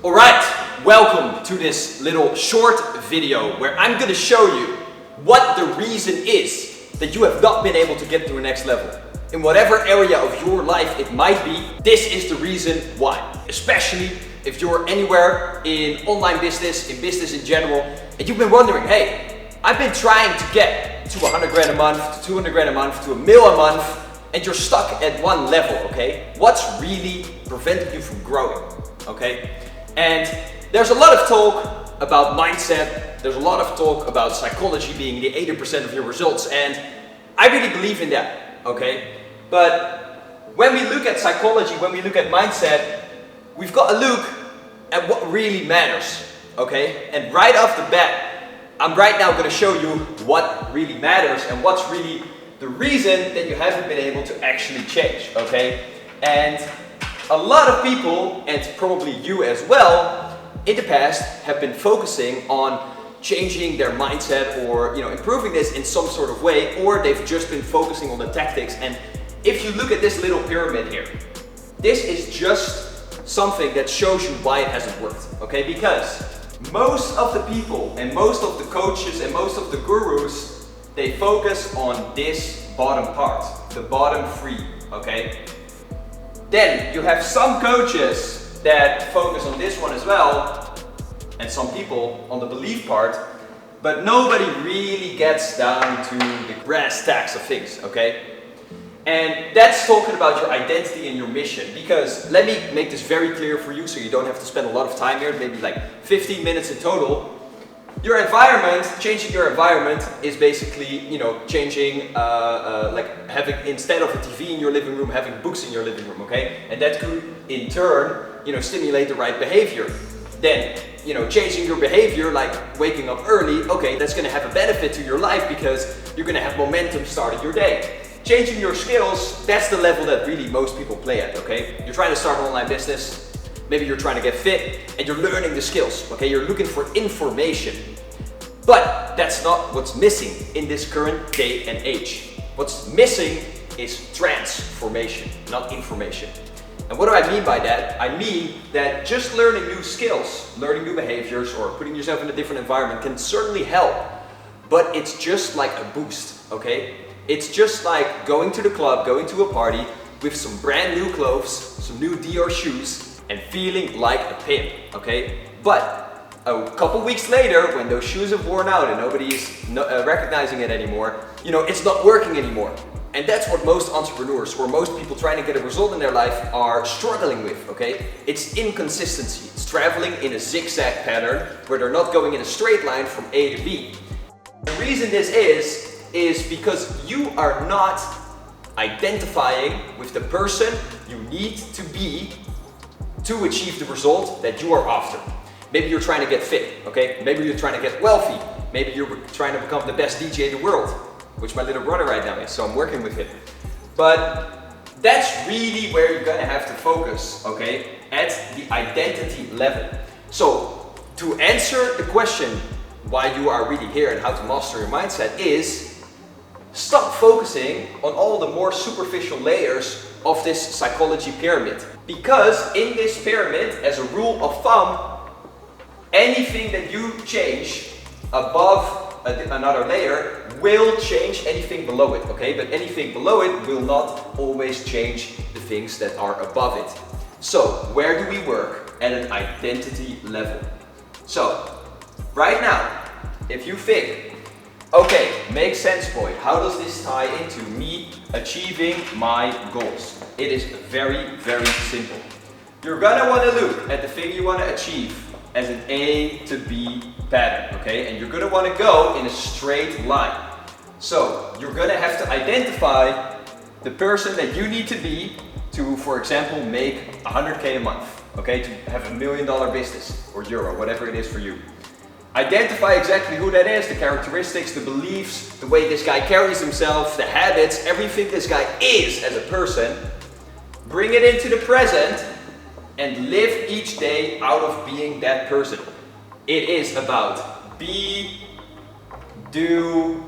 Alright, welcome to this little short video where I'm going to show you what the reason is that you have not been able to get to the next level. In whatever area of your life it might be, this is the reason why. Especially if you're anywhere in online business, in business in general, and you've been wondering, hey, I've been trying to get to 100 grand a month, to 200 grand a month, to $1 million a month, and you're stuck at one level, okay? What's really preventing you from growing, okay? And there's a lot of talk about mindset, there's a lot of talk about psychology being the 80% of your results, and I really believe in that, okay? But when we look at psychology, when we look at mindset, we've got to look at what really matters, okay? And right off the bat, I'm right now going to show you what really matters and what's really the reason that you haven't been able to actually change, okay? And a lot of people, and probably you as well, in the past have been focusing on changing their mindset or improving this in some sort of way, or they've just been focusing on the tactics. And if you look at this little pyramid here, this is just something that shows you why it hasn't worked, okay? Because most of the people and most of the coaches and most of the gurus, they focus on this bottom part, the bottom three, okay? Then you have some coaches that focus on this one as well, and some people on the belief part, but nobody really gets down to the brass tacks of things, okay? And that's talking about your identity and your mission, because let me make this very clear for you so you don't have to spend a lot of time here, maybe like 15 minutes in total. Your environment, changing your environment is basically, changing, like having, instead of a TV in your living room, having books in your living room, okay? And that could, in turn, stimulate the right behavior. Then, changing your behavior, like waking up early, okay, that's gonna have a benefit to your life because you're gonna have momentum starting your day. Changing your skills, that's the level that really most people play at, okay? You're trying to start an online business, maybe you're trying to get fit, and you're learning the skills, okay? You're looking for information. But that's not what's missing in this current day and age. What's missing is transformation, not information. And what do I mean by that? I mean that just learning new skills, learning new behaviors, or putting yourself in a different environment can certainly help, but it's just like a boost, okay? It's just like going to the club, going to a party with some brand new clothes, some new Dior shoes, and feeling like a pimp, okay? But a couple weeks later, when those shoes have worn out and nobody is recognizing it anymore, it's not working anymore. And that's what most entrepreneurs or most people trying to get a result in their life are struggling with, okay? It's inconsistency. It's traveling in a zigzag pattern where they're not going in a straight line from A to B. The reason this is because you are not identifying with the person you need to be to achieve the result that you are after. Maybe you're trying to get fit, okay? Maybe you're trying to get wealthy. Maybe you're trying to become the best DJ in the world, which my little brother right now is, so I'm working with him. But that's really where you're gonna have to focus, okay? At the identity level. So, to answer the question why you are really here and how to master your mindset is stop focusing on all the more superficial layers of this psychology pyramid. Because in this pyramid, as a rule of thumb, anything that you change above another layer will change anything below it, okay? But anything below it will not always change the things that are above it. So, where do we work? At an identity level. So, right now, if you think, okay, makes sense, boy, how does this tie into me achieving my goals? It is very, very simple. You're gonna wanna look at the thing you wanna achieve as an A to B pattern, okay? And you're gonna wanna go in a straight line. So, you're gonna have to identify the person that you need to be to, for example, make 100K a month, okay? To have $1 million business, or euro, whatever it is for you. Identify exactly who that is, the characteristics, the beliefs, the way this guy carries himself, the habits, everything this guy is as a person. Bring it into the present and live each day out of being that person. It is about be, do,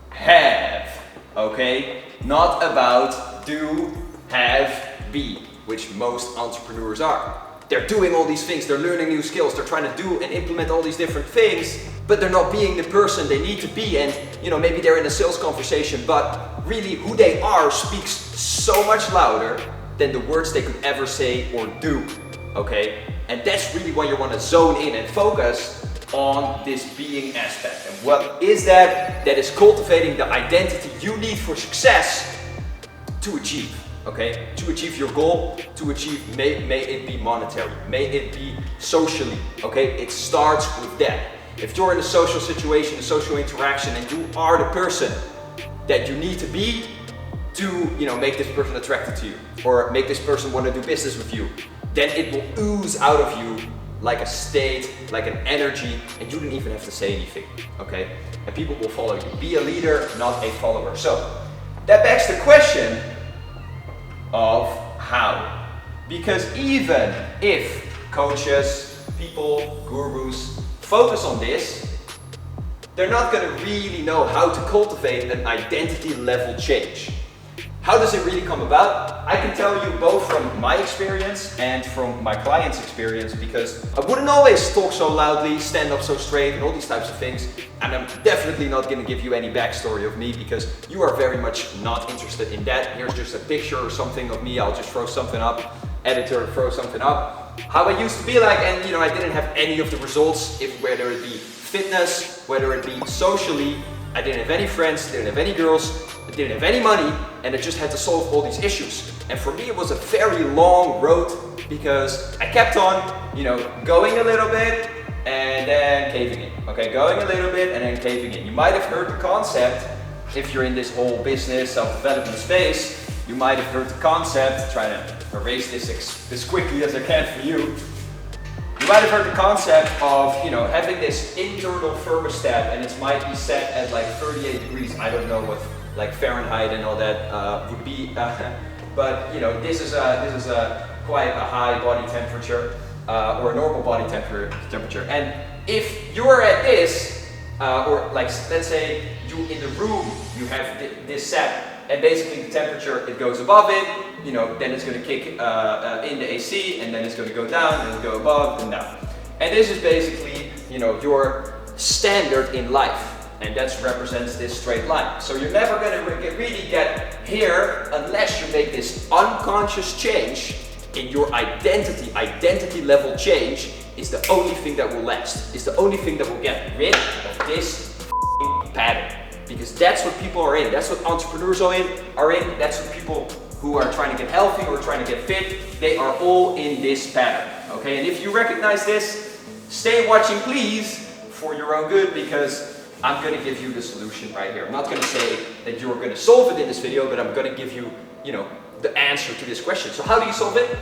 have, okay? Not about do, have, be, which most entrepreneurs are. they're doing all these things, they're learning new skills, they're trying to do and implement all these different things, but they're not being the person they need to be. And maybe they're in a sales conversation, but really who they are speaks so much louder than the words they could ever say or do, okay? And that's really why you want to zone in and focus on this being aspect. And what is that? That is cultivating the identity you need for success to achieve, okay? To achieve your goal, to achieve, may it be monetary, may it be socially, okay? It starts with that. If you're in a social situation, a social interaction, and you are the person that you need to be to, make this person attracted to you, or make this person want to do business with you, then it will ooze out of you like a state, like an energy, and you don't even have to say anything, okay? And people will follow you. Be a leader, not a follower. So that begs the question of how. Because even if coaches, people, gurus focus on this, they're not going to really know how to cultivate an identity level change. How does it really come about? I can tell you both from my experience and from my clients' experience, because I wouldn't always talk so loudly, stand up so straight, and all these types of things. And I'm definitely not going to give you any backstory of me, because you are very much not interested in that. Here's just a picture or something of me. I'll just throw something up, editor, throw something up. How I used to be like, and I didn't have any of the results, whether it be fitness, whether it be socially. I didn't have any friends, didn't have any girls, I didn't have any money, and I just had to solve all these issues. And for me, it was a very long road, because I kept on, going a little bit and then caving in. Okay, going a little bit and then caving in. You might have heard the concept, if you're in this whole business, self-development space, you might have heard the concept, trying to erase this as quickly as I can for you. You might have heard the concept of, having this internal thermostat, and it might be set at like 38 degrees. I don't know what like Fahrenheit and all that would be, but this is quite a high body temperature or a normal body temperature. And if you're at this, or like let's say you in the room, you have this set, and basically the temperature, it goes above it, then it's going to kick in the AC, and then it's going to go down, and it'll go above and down. And this is basically, your standard in life. And that represents this straight line. So you're never going to really get here unless you make this unconscious change in your identity. Identity level change is the only thing that will last. It's the only thing that will get rid of this pattern. Because that's what people are in. That's what entrepreneurs are in. That's what people who are trying to get healthy or trying to get fit, they are all in this pattern. Okay, and if you recognize this, stay watching please for your own good, because I'm going to give you the solution right here. I'm not going to say that you're going to solve it in this video, but I'm going to give you, the answer to this question. So how do you solve it?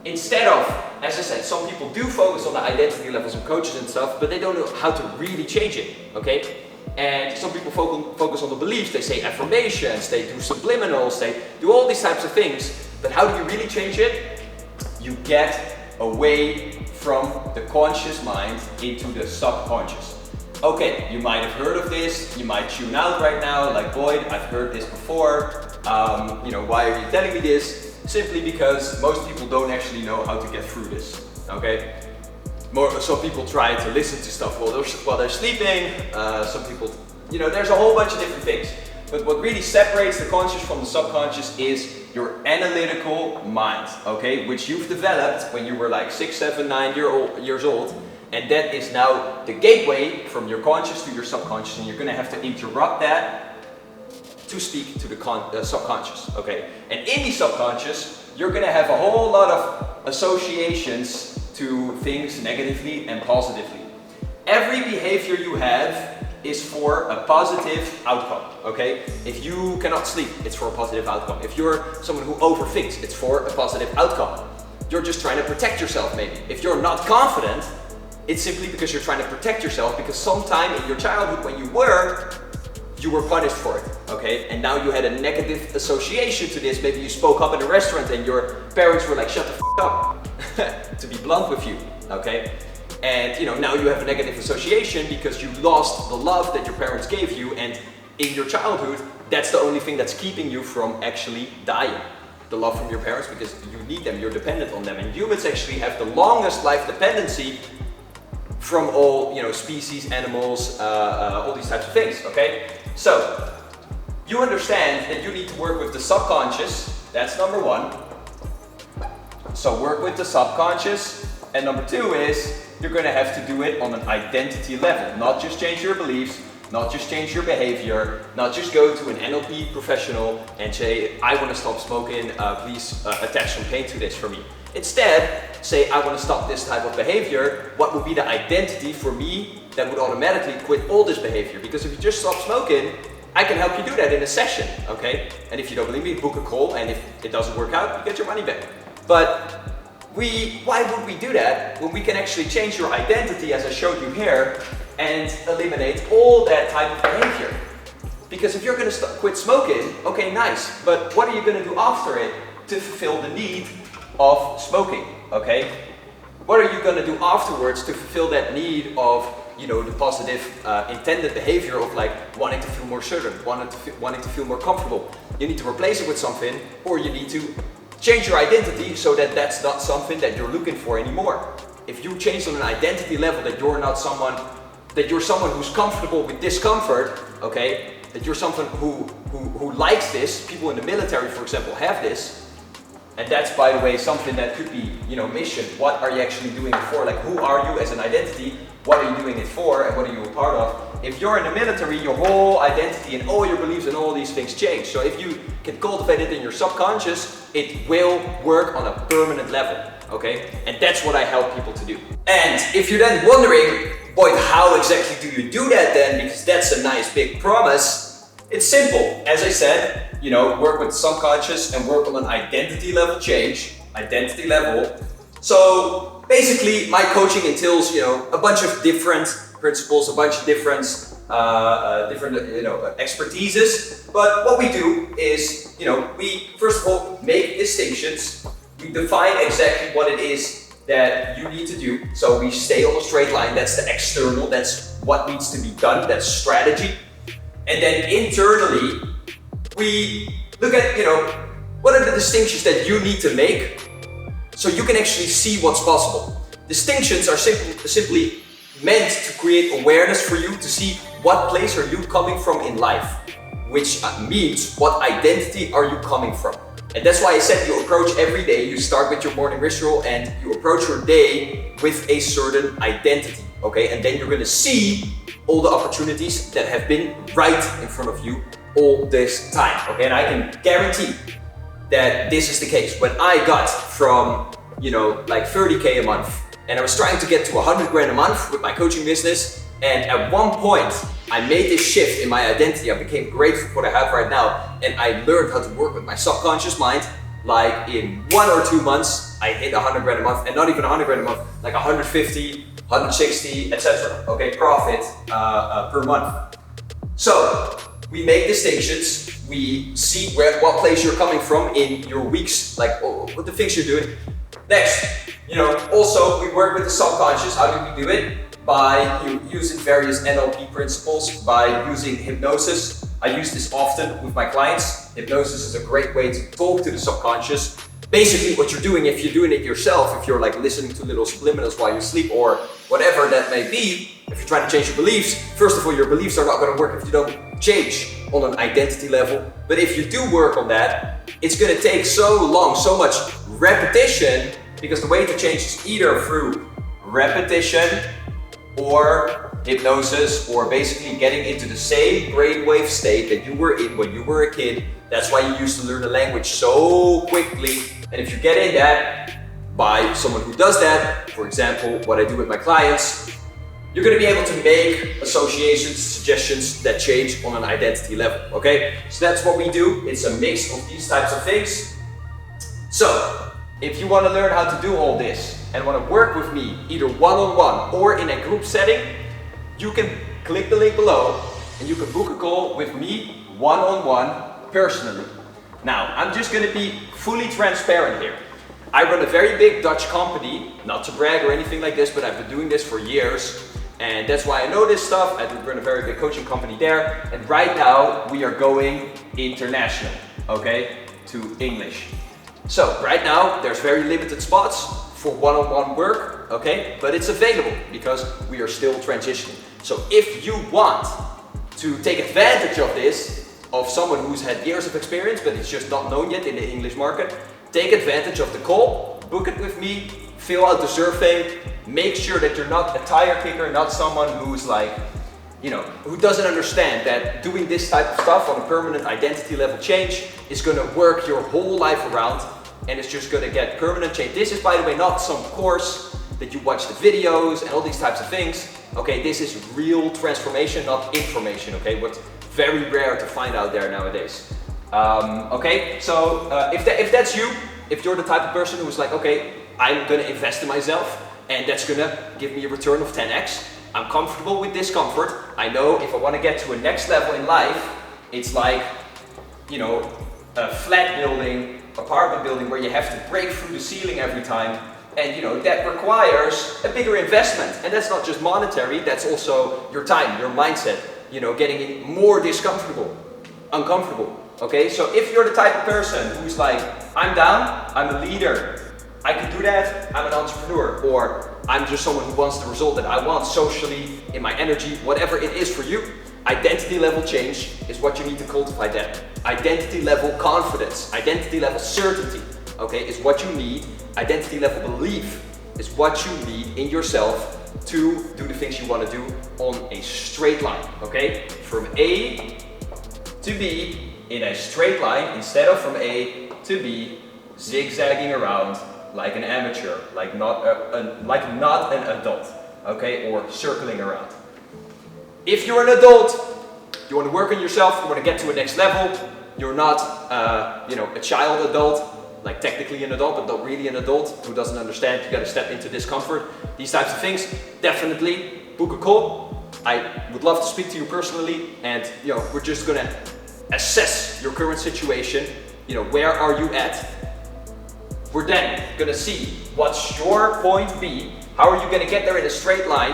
Instead of, as I said, some people do focus on the identity levels of coaches and stuff, but they don't know how to really change it, okay? And some people focus on the beliefs. They say affirmations, they do subliminals, they do all these types of things. But how do you really change it? You get away from the conscious mind into the subconscious. Okay, you might have heard of this, you might tune out right now, like Boyd, I've heard this before, why are you telling me this? Simply because most people don't actually know how to get through this, okay? Some people try to listen to stuff while they're sleeping, some people, there's a whole bunch of different things. But what really separates the conscious from the subconscious is your analytical mind, okay? Which you've developed when you were like 6, 7, 9 years old. And that is now the gateway from your conscious to your subconscious, and you're going to have to interrupt that to speak to the subconscious, okay? And in the subconscious, you're going to have a whole lot of associations to things negatively and positively. Every behavior you have is for a positive outcome, okay? If you cannot sleep, it's for a positive outcome. If you're someone who overthinks, it's for a positive outcome. You're just trying to protect yourself maybe. If you're not confident, it's simply because you're trying to protect yourself, because sometime in your childhood when you were punished for it, okay? And now you had a negative association to this. Maybe you spoke up in a restaurant and your parents were like, shut the f up, to be blunt with you, okay? And now you have a negative association because you lost the love that your parents gave you, and in your childhood, that's the only thing that's keeping you from actually dying. the love from your parents because you need them, you're dependent on them. And humans actually have the longest life dependency from all, species, animals, all these types of things, okay? So, you understand that you need to work with the subconscious, that's number one. So work with the subconscious. And number two is, you're gonna have to do it on an identity level, not just change your beliefs, not just change your behavior, not just go to an NLP professional and say, I want to stop smoking, please attach some pain to this for me. Instead, say, I want to stop this type of behavior. What would be the identity for me that would automatically quit all this behavior? Because if you just stop smoking, I can help you do that in a session, okay? And if you don't believe me, book a call, and if it doesn't work out, you get your money back. But why would we do that when we can actually change your identity, as I showed you here, and eliminate all that type of behavior? Because if you're going to quit smoking, okay, nice, but what are you going to do after it to fulfill the need of smoking, okay? What are you going to do afterwards to fulfill that need of, the positive intended behavior of like wanting to feel more certain, wanting to feel more comfortable? You need to replace it with something, or you need to change your identity so that that's not something that you're looking for anymore. If you change on an identity level that you're someone who's comfortable with discomfort, okay? That you're someone who likes this. People in the military, for example, have this. And that's, by the way, something that could be, mission. What are you actually doing it for? Like, who are you as an identity? What are you doing it for? And what are you a part of? If you're in the military, your whole identity and all your beliefs and all these things change. So if you can cultivate it in your subconscious, it will work on a permanent level, okay? And that's what I help people to do. And if you're then wondering, boy, how exactly do you do that then? Because that's a nice big promise. It's simple. As I said, work with the subconscious and work on an identity level change, identity level. So basically my coaching entails, a bunch of different principles, a bunch of different expertises. But what we do is, we first of all make distinctions. We define exactly what it is that you need to do. So we stay on a straight line. That's the external. That's what needs to be done. That's strategy. And then internally, we look at, what are the distinctions that you need to make so you can actually see what's possible. Distinctions are simply meant to create awareness for you to see what place are you coming from in life, which means what identity are you coming from. And that's why I said you approach every day, you start with your morning ritual and you approach your day with a certain identity, okay? And then you're gonna see all the opportunities that have been right in front of you all this time, okay? And I can guarantee that this is the case. When I got from, like 30K a month, and I was trying to get to 100 grand a month with my coaching business, and at one point, I made this shift in my identity. I became grateful for what I have right now, and I learned how to work with my subconscious mind. Like in 1 or 2 months, I hit 100 grand a month, and not even 100 grand a month, like 150, 160, etc. Okay, profit per month. So we make distinctions. We see what place you're coming from in your weeks, like what the things you're doing. Next, also we work with the subconscious. How do we do it? By using various NLP principles, by using hypnosis. I use this often with my clients. Hypnosis is a great way to talk to the subconscious. Basically what you're doing, if you're doing it yourself, if you're like listening to little subliminals while you sleep or whatever that may be, if you're trying to change your beliefs, first of all, your beliefs are not going to work if you don't change on an identity level. But if you do work on that, it's going to take so long, so much repetition, because the way to change is either through repetition or hypnosis, or basically getting into the same brainwave state that you were in when you were a kid. That's why you used to learn a language so quickly. And if you get in that by someone who does that, for example, what I do with my clients, you're going to be able to make associations, suggestions that change on an identity level, okay? So that's what we do. It's a mix of these types of things. So, if you want to learn how to do all this and want to work with me, either one-on-one or in a group setting, you can click the link below and you can book a call with me one-on-one personally. Now, I'm just going to be fully transparent here. I run a very big Dutch company, not to brag or anything like this, but I've been doing this for years. And that's why I know this stuff. I run a very big coaching company there. And right now we are going international, okay, to English. So right now there's very limited spots for one-on-one work, okay? But it's available because we are still transitioning. So if you want to take advantage of this, of someone who's had years of experience but it's just not known yet in the English market, take advantage of the call, book it with me, fill out the survey, make sure that you're not a tire kicker, not someone who's like, you know, who doesn't understand that doing this type of stuff on a permanent identity level change is gonna work your whole life around and it's just gonna get permanent change. This is, by the way, not some course that you watch the videos and all these types of things. Okay, this is real transformation, not information, okay? What's very rare to find out there nowadays. Okay, so if that's you, if you're the type of person who's like, okay, I'm gonna invest in myself and that's gonna give me a return of 10x, I'm comfortable with discomfort. I know if I want to get to a next level in life, it's like, you know, a flat building, apartment building where you have to break through the ceiling every time. And you know, that requires a bigger investment. And that's not just monetary, that's also your time, your mindset, you know, getting more uncomfortable. Okay, so if you're the type of person who's like, I'm down, I'm a leader, I can do that, I'm an entrepreneur, or I'm just someone who wants the result that I want socially, in my energy, whatever it is for you, identity level change is what you need to cultivate that. Identity level confidence, identity level certainty, okay, is what you need. Identity level belief is what you need in yourself to do the things you want to do on a straight line, okay? From A to B in a straight line instead of from A to B zigzagging around like an amateur, like not an adult, okay, or circling around. If you're an adult, you want to work on yourself, you want to get to a next level, you're not, you know, a child adult, like technically an adult, but not really an adult who doesn't understand, you got to step into discomfort, these types of things, definitely book a call. I would love to speak to you personally, and you know, we're just gonna assess your current situation, you know, where are you at? We're then gonna see what's your point B, how are you gonna get there in a straight line,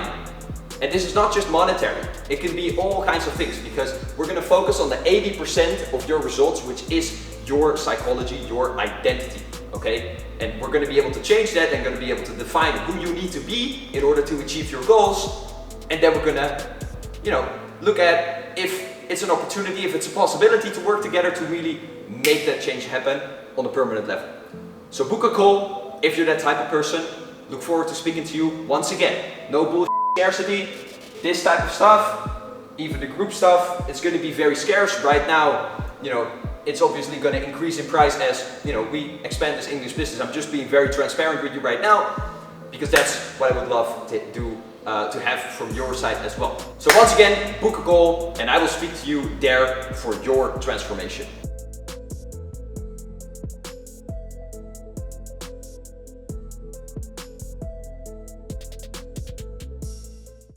and this is not just monetary, it can be all kinds of things because we're gonna focus on the 80% of your results, which is your psychology, your identity, okay? And we're gonna be able to change that and gonna be able to define who you need to be in order to achieve your goals, and then we're gonna, you know, look at if it's an opportunity, if it's a possibility to work together to really make that change happen on a permanent level. So book a call if you're that type of person. Look forward to speaking to you once again. No bullshit scarcity, this type of stuff, even the group stuff, it's going to be very scarce right now. You know, it's obviously going to increase in price as, you know, we expand this English business. I'm just being very transparent with you right now because that's what I would love to do, to have from your side as well. So once again, book a call and I will speak to you there for your transformation.